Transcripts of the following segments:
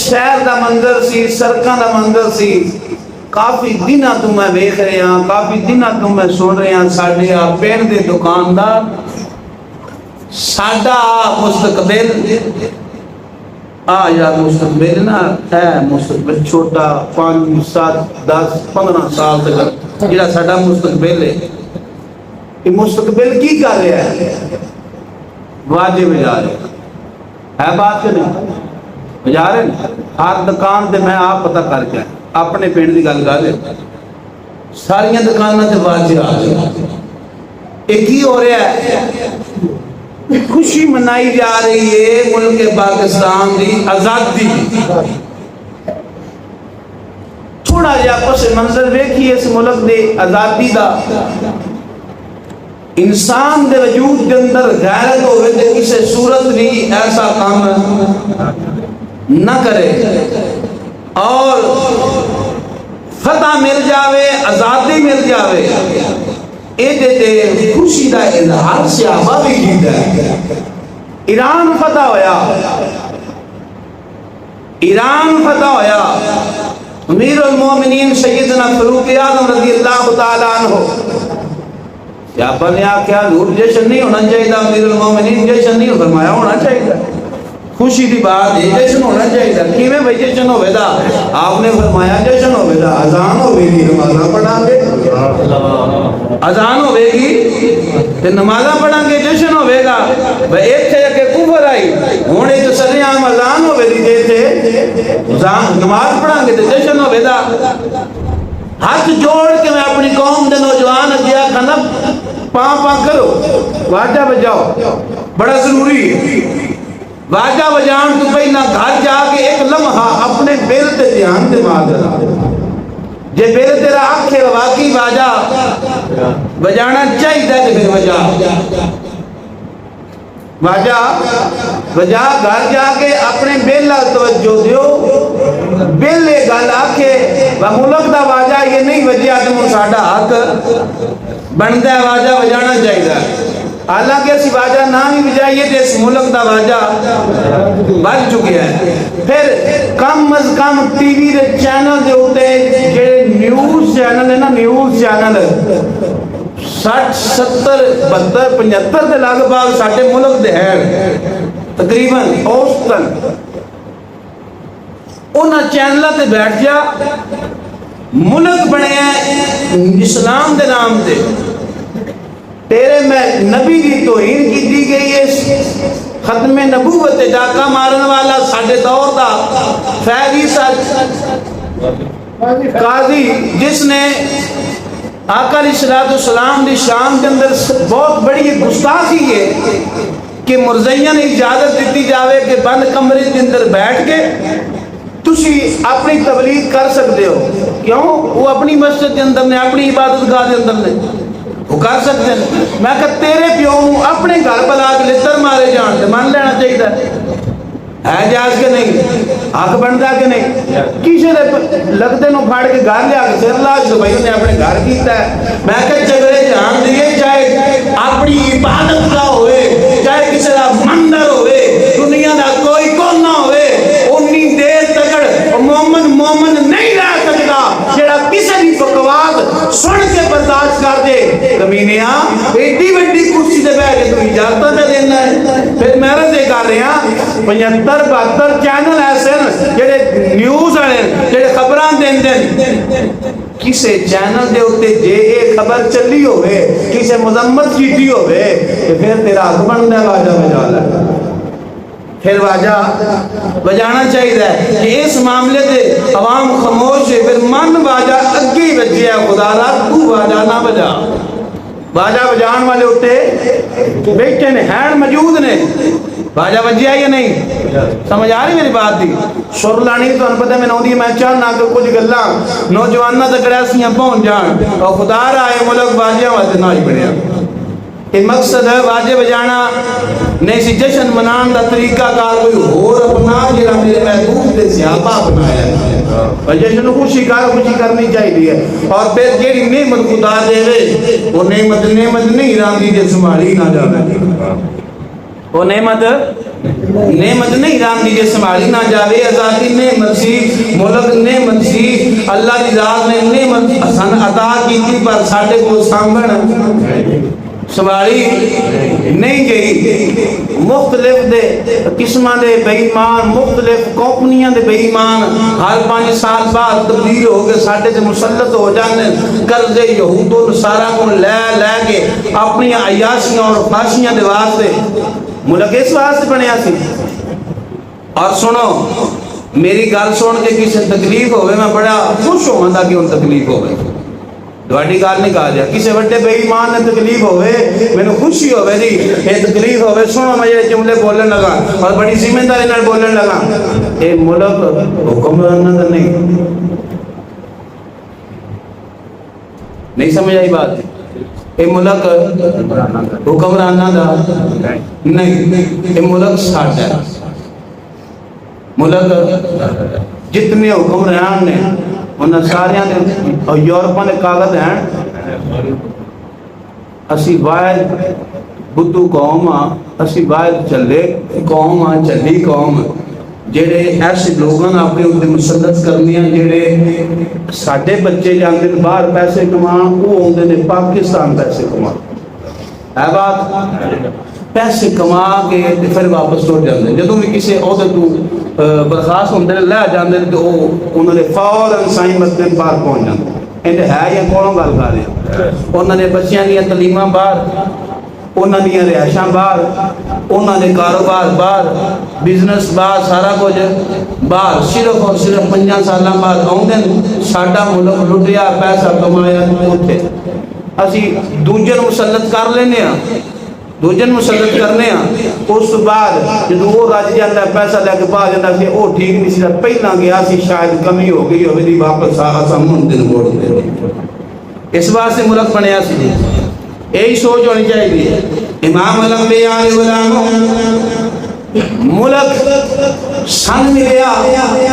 شہر دا منظر سی، سڑکاں دا منظر سی، کافی دنوں تو میں ویکھ رہا ہاں، کافی دنوں تو میں سن رہا ہاں، ساڈے آ پنڈ دے دکاندار ساڈا مستقبل یار مستقبل نا ہے، مستقبل چھوٹا 5 7 10 15 سال تک جڑا ساڈا مستقبل ہے، یہ مستقبل کی کر رہا ہے؟ واجب بجا رہے ہے بات کہ نہیں بجا رہے ہیں؟ ہر دکان تے میں آپ پتہ کر کے اپنے پنڈ دی گل کر رہے ساریاں دکاناں تے واجب آ رہے یہ کی ہو رہا ہے؟ خوشی منائی جا رہی ہے ملک پاکستان دی آزادی۔ تھوڑا جا پس منظر ویکھیے اس ملک دے آزادی دا، انسان دے وجود دے اندر غیرت ہوئے تے کسی صورت بھی ایسا کام نہ کرے اور فتح مل جاوے، آزادی مل جاوے، تے خوشی دا اظہار صحابہ بھی کیتا ہے۔ ایران فتح ہویا، ایران فتح ہویا، امیر المومنین سیدنا فاروق اعظم رضی اللہ تعالیٰ عنہ صحابہ نے آکھیا حضور جشن نہیں ہونا چاہیے، امیر المومنین جشن نہیں فرمایا ہونا چاہیے، خوشی دی بات ہے، جشن ہونا چاہیے، کیویں بھائی جشن ہوئے دا؟ آپ نے فرمایا جشن ہوئے دا، اذان ہوئے گی نمازاں پڑھاں گے، اذان ہوئے گی تے نمازاں پڑھاں گے، جشن ہوئے گا۔ بھائی ایتھے کہ کفر آئی ہن اے سریعام اذان ہوئے دی تے نماز پڑھاں گے تے جشن ہوئے دا۔ ہاتھ جوڑ کے میں اپنی قوم دے نوجوان دیا کھانا پاں کرو، واجہ بجاؤ، بڑا ضروری ہے۔ واجہ بجان تو پہلا گھر جا کے ایک لمحہ اپنے بیل تے دھیان دے مادرہ، جے بیل تیرا آنکھے واقعی واجہ بجانا چاہیے تے پھر واجہ بجا گھر جا کے اپنے بیل توجہ دیو، بیل گل آکھے ملک دا واجہ یہ نہیں وجہ تو ساڈا حق بنتا ہے، واجہ بجانا چاہیے۔ حالانکہ اسی واجہ نہ بھی بجائیے تو اس ملک دا واجہ بج چکے ہیں۔ پھر کم از کم ٹی وی دے چینل دے ہوتے جڑے نیوز چینل ہے نا، نیوز چینل 60 70 72 75 دے لگ بھگ ساڈے ملک دے ہیں تقریباً اوسطاً، انہاں چینلاں تے بیٹھ جا، ملک بنے اسلام دے نام تے تیرے میں نبی کی توہین کی دی گئی ہے، ختم نبوت ڈاکہ مارن والا ساڈے دور دا فیضی قاضی جس نے آقا علیہ السلام دی شان کے اندر بہت بڑی گستاخی ہے کہ مرزیاں نے اجازت دیتی جاوے کہ بند کمرے کے اندر بیٹھ کے تسی اپنی تبلیغ کر سکتے ہو۔ کیوں؟ وہ اپنی مسجد کے اندر نے، اپنی عبادت گاہ کے اندر نے، وہ کر سکتے ہیں۔ میں کہ تیرے پیو اپنے گھر بلا کے لتر مارے جان تے مان لینا چاہیے ہے جائز کے نہیں، حق بنتا کہ نہیں؟ کسی نے لگتے نو پھاڑ کے گھر لیا کے سر لاج تو بھائی انہیں اپنے گھر کیتا ہے۔ میں کہ جگرے جان دیئے چاہے اپنی عبادت کا ہوئے، چاہے کسی کا مندر ہوئے، دنیا دا کوئی کون نہ ہوئے، انی دیر تکڑ مومن نہیں رہ سکتا جڑا کسی بھی بکواس سن کے برداشت کر دے۔ کمینیاں ایڈی وڈی کرسی دے بیٹھ کے تو اجازت تے دینا ہے۔ پھر میں رضے کر رہے ہیں 75 72 چینل ایسے ہیں جڑے نیوز والے جڑے خبراں دین کسے چینل دے ہوتے جے ایک خبر چلی ہوئے، کسے مذمت کیتی ہوئے، پھر تیرا حق بنتا ہے واجہ بجا لے، پھر واجہ بجانا چاہیے کہ اس معاملے دے عوام خاموش ہے، پھر من واجہ اگے ہی بجیا خدا را تو واجہ نہ بجا۔ واجہ بجان والے ہوتے بیٹھے نے ہیں موجود نے، واجہ بجیا یا نہیں؟ سمجھ آ رہی میری بات دی؟ شر لانی تو ان پتہ میں نہ ہوتی، میں چاہنا کہ کچھ گلاں نوجوانہ تک ریسیاں پہنچ جان اور خدا را آئے ملک واجہ واسطے نہ ہی بنیا۔ یہ مقصد ہے واجہ بجانا نہیں سی جشن منان دا طریقہ کار کوئی اور اپنا جڑا میرے محبوب دے صحابہ اپنایا ہے، اور جشن خوشی کرنی چاہیے۔ اور پھر جیڑی نعمت خدا دے وے وہ نعمت نہیں راندی دے سنبھالی نہ جاوے، وہ نعمت نعمت نہیں رہتی جے سنبھالی نہ جاوے آزادی نعمت سی ملک نعمت سی اللہ دی ذات نے نعمت سن عطا کیتی پر ساڈے کو سامبھن سنبھالی نہیں گئی مختلف دے قسمہ دے بے ایمان مختلف کمپنیاں دے بے ایمان ہر 5 سال بعد تبدیل ہو کے ساڈے تے مسلط ہو جاندے قرضے یہود و نصارا کو لے کے اپنی عیاشیاں اور خواہشیاں دے واسطے ملک اس واسطے بنیا سی اور سنو میری گل سن کے کسی تکلیف ہوئے میں بڑا خوش ہوا کہ ان تکلیف ہوئے تھوڑی گل نہیں کہا جا کسی بڑے بے ایمان نے تکلیف ہوئے مینوں خوشی ہوئے جی یہ تکلیف ہوئے سنو میں یہ جملے بولنے لگا اور بڑی ذمہ داری نال بولنے لگا اے ملک حکمراناں دا نہیں سمجھ آئی بات اے ملک حکمراناں دا نہیں اے ملک ساڈا ہے ملک جتنے حکمران نے انہاں ساریاں دے اور یورپاں دے کاغذ ہیں اسی واحد بدھو قوم ہاں اسی واحد چلے قوم ہاں چلی قوم جڑے ایسے لوگوں نے اپنے اوپر مسلط کرنی ہیں جڑے ساڈے بچے جاندے باہر پیسے کمان وہ ہوندے نے پاکستان پیسے کمان ہے بات پیسے کما کے پھر واپس لوٹ جاندے جدوں بھی کسی عہدے تو برخاست ہوندے لے جاندے تو انہوں نے فوراً سائیں مسجد باہر پہنچ جاندے انہوں ہے یا کولوں گل کر رہے انہوں نے بچیاں دیاں تعلیماں باہر انہوں نے رہائشاں باہر انہوں نے کاروبار باہر بزنس باہر سارا کچھ باہر صرف اور صرف 5 سالاں بعد آؤندے ساڈا ملک لٹیا پیسہ کمایا اوتھے اسی دوجے مسلط کر لینے ہاں دوجن مسلط کرنے ہیں اس بعد جدو وہ راج جاندہ پیسہ لے کے پا جاندہ کہ وہ ٹھیک نہیں سی پہلا گیا سی شاید کمی ہو گئی ہو دی واپس آسا مندن موڑ دے اس بات سے ملک بنیا سی یہی سوچ ہونی چاہیے امام الانبیاء علیہ السلام ملک سن ملیا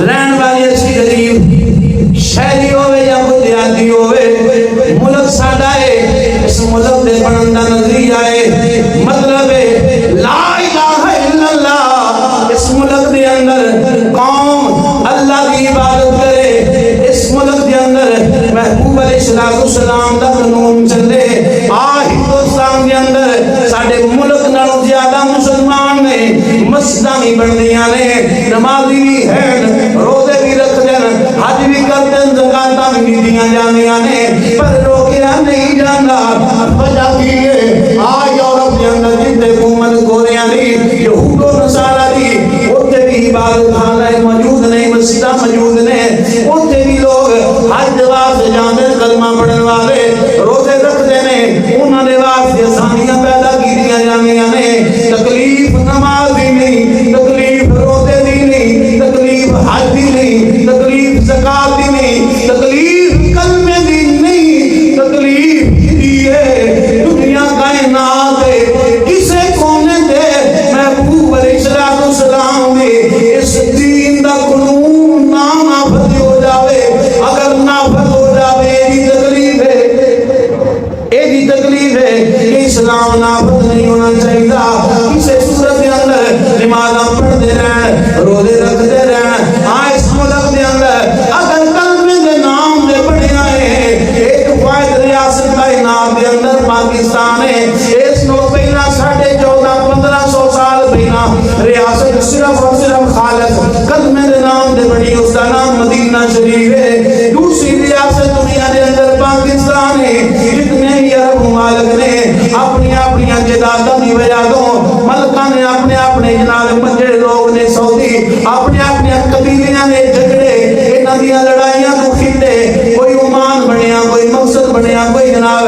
رہن والی اسی غریب شہری ہوئے یا بنیادی ہوئے ملک ساڈا ہے اس ملک دے بنندہ نظریہ ہے مطلب ہے لا الہ الا اللہ اس ملک دے اندر قوم اللہ کی عبادت کرے اس ملک دے اندر محبوب علیہ السلام دا قانون چلے ہندوستان دے اندر ساڈے ملک نالوں زیادہ مسلمان نے مسجداں بھی بندیاں نے نمازی بھی ہیں روزے بھی رکھتے ہیں حج بھی کرتے ہیں زکاتاں بھی دیاں جاندیاں نے پر روکیا نہیں جانا وجہ کی ہے یورپ کے اندر جتنے حکومت گوریاں دی یہود و نصارا دی اوتھے بھی عبادت خانہ موجود نہیں مسجداں موجود نے اوتھے بھی لوگ حج واسطے جاندے کلمہ پڑھن والے روزے رکھتے نے انہاں دے واسطے آسانیاں پیدا کیتیاں جاندیاں نے تکلیف نماز دی نہیں تکلیف روزے دی نہیں تکلیف حج دی نہیں تکلیف زکات دی نہیں تکلیف کلمے دی نہیں تکلیف دی ہے دنیا کائنات کسے کونے دے محبوب علیہ السلام نے اس دین دا قانون نافذ ہو جاوے اگر نافذ ہو جاوے یہ تکلیف ہے یہ تکلیف ہے کہ اسلام نافذ نہیں ہونا چاہیے کسے صورت کے اندر نمازاں پڑھتے رہن روزے رکھتے رہن اس ملک کے اندر اگر کلمے دے نام دے بڑے آئے ایک واحد ریاست کائنات کے اندر پاکستان ہے اس نو پہلا 1450-1500 سال پہلا ریاست صرف اور صرف خالص کلمے دے نام دے بڑی اس کا نام مدینہ شریف ہے دوسری ریاست دنیا دے اندر پاکستان ہے جتنے بھی عرب ممالک نے اپنی اپنی جدادوں کی وجہ تو ملکہ نے اپنے جناب مجھے لوگ نے سعودی اپنے قبیلیاں نے جھگڑے انہاں دیاں لڑائیاں کو کھیلے کوئی عمان بنیا کوئی مقصد بنیا کوئی جناب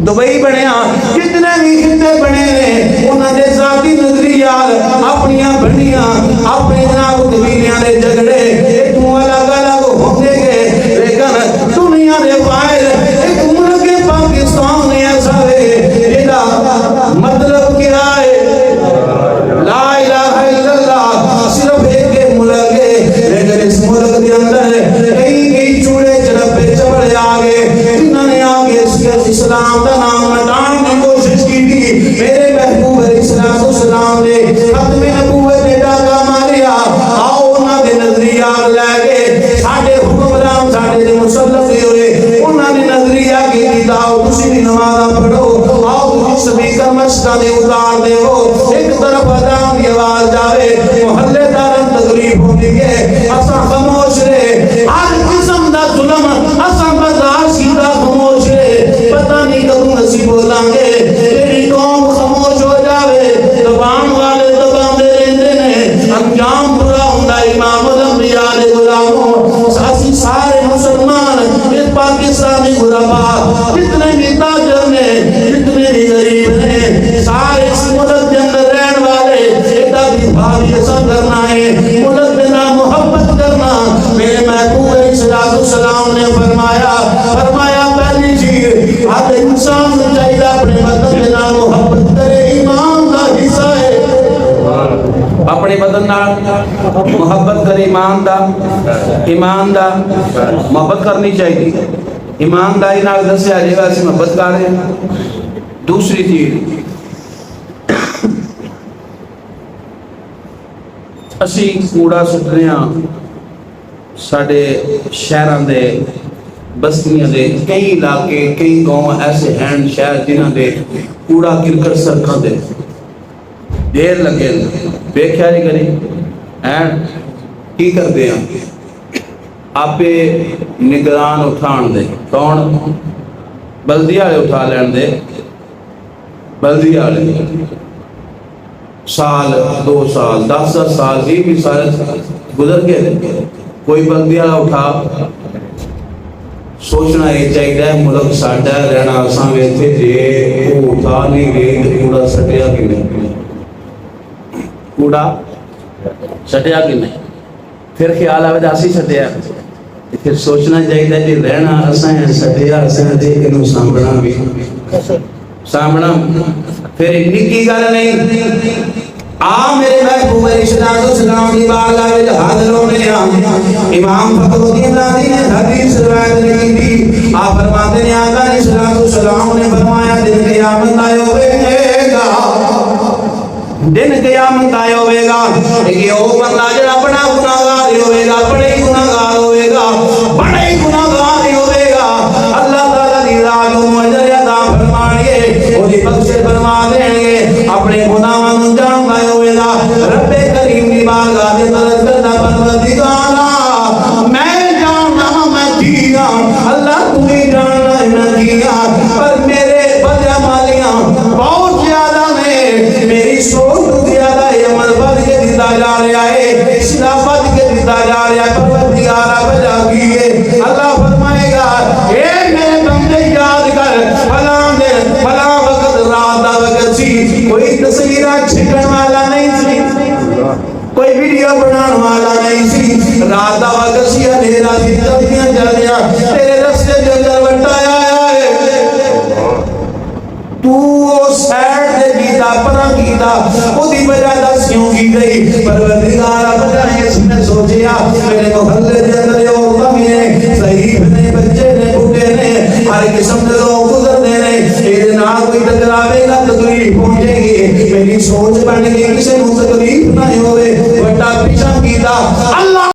دبئی بنیا جتنے بھی خطے بنے نے انہاں دے ذاتی نظریات اپنیاں بنیاں اپنے جناب قبیلیاں نے جھگڑے تو الگ الگ ہوتے گئے لیکن دنیا دے باہر ایک ملک پاکستان ایسا ہے جہاں مطلب کیا ہے لا الہ الا اللہ صرف ایک ملک ہے لیکن اس ملک کے اندر کئی چوڑے چڑپے چبڑے آگے جنہوں نے آگے اسلام کا نام مٹانے کی کوشش کی تھی میرے محبوب علیہ السلام نے یاد لے کے ساڈے حکمران ساڈے تے مسلط ہوئے انہاں نے نظریہ کی آؤ تسی بھی نماز پڑھو آؤ تسی سپیکر مسجداں دے اتار دیو ایک طرف اذان دی آواز جاوے محلے دارن تکلیف ہوندی ہے اساں خاموش رہے ہر قسم دا ظلم اساں برداشت کیتا خاموش رہے پتہ نہیں کدوں اسی بولاں گے تیری قوم خاموش ہو جاوے زبان والے زبان دے رہندے نے انجام برا ہوندا امام الانبیاء دے غلاموں ساسی سارے مسلمان اس پاکستانی غربا جتنے بھی تاجر نے جتنے بھی غریب نے سارے اس ملک کے اندر رہن والے ایڈا بھی بھاری ایسا کرنا ہے ملک میں نہ محبت کرنا میرے محبوب علیہ السلام نے فرمایا پہلی چیز ہر انسان چاہیے اپنے وطن میں نہ محبت کرے ایمان کا حصہ ہے اپنے بدن نال محبت کرے ایمان دا محبت کرنی چاہیے ایمانداری نال دسیا جائے گا اسی محبت کر رہے ہیں دوسری چیز اسی کوڑا سٹ رہے ہیں ساڈے شہراں دے بستیاں دے کئی علاقے کئی گاؤں ایسے ہیں شہر جنہاں دے کوڑا کرکٹ سڑکاں دے دیر لگے بے خیالی کری کی کرتے ہیں آپ نگران اٹھان دے کون بلدی والے اٹھا لین دے بلدی والے سال 2 سال 10 سال 20 سال گزر گئے کوئی بلدی والا اٹھا سوچنا یہ چاہیے ملک ساڈا رہنا اساں ویتھے جے وہ اٹھا نہیں گئے تے کوڑا سٹیا کہ نہیں کوڑا سٹیا کہ نہیں پھر خیال آوے تے اسی سٹیا پھر سوچنا چاہیے کہ رہنا اساں سٹیا اساں تے اینو سامبھنا بھی سامنا پھر نکی گل نہیں آ میرے محبوب علیہ السلام کی بارگاہ وچ حاضر ہونے امام فخر الدین رازی نے حدیث روایت کی تھی آپ فرماتے ہیں آقا علیہ السلام نے فرمایا دن قیامت آئے ہوئے گا دن قیامت آئے ہوئے گا کہ وہ بندہ جڑا بڑا گناہگار ہوئے گا بڑے گناہگار ہوئے گا بڑے گناہگار ہوئے گا اللہ تعالی دی راہ کو اجر عطا فرمائے وہ دی بخشش فرما دیں گے اپنے گناہاں نوں جان گئے ہوئے گا رب کریم دی بارگاہ دے طرف کردا پروردگار میں جاننا میں جیاں اللہ تو ہی جاننا میں جیاں پر میرے بدعمالیاں بہت زیادہ نے میری سوچ زیادہ عمل بد کے دیتا جا رہا ہے سلا بد کے دیتا جا رہا ہے پروردگار بجا کیے اللہ فرمائے گا اے میرے بندے یاد کر فلاں وقت رات دا وقت سی کوئی تصویراں چھکن والا نہیں سی کوئی ویڈیو بنان والا نہیں سی رات دا وقت سی اندھیرا سی تبدیاں جل گیا تیرے رستے دے اندر وٹایا آیا ہے تو سیڈ دے کیتا پرا کیتا او دی وجہ دس کیوں کی گئی پروردگار بجائے اس نے سوچیا میرے محلے دے اندر یہ کمی ہے صحیح نے بچے نے بوڑھے نے ہر قسم کے لوگ گزرتے ہیں میرے نال کوئی ٹکراوے گا تکلیف پہنچے گی میری سوچ بن گئی کسے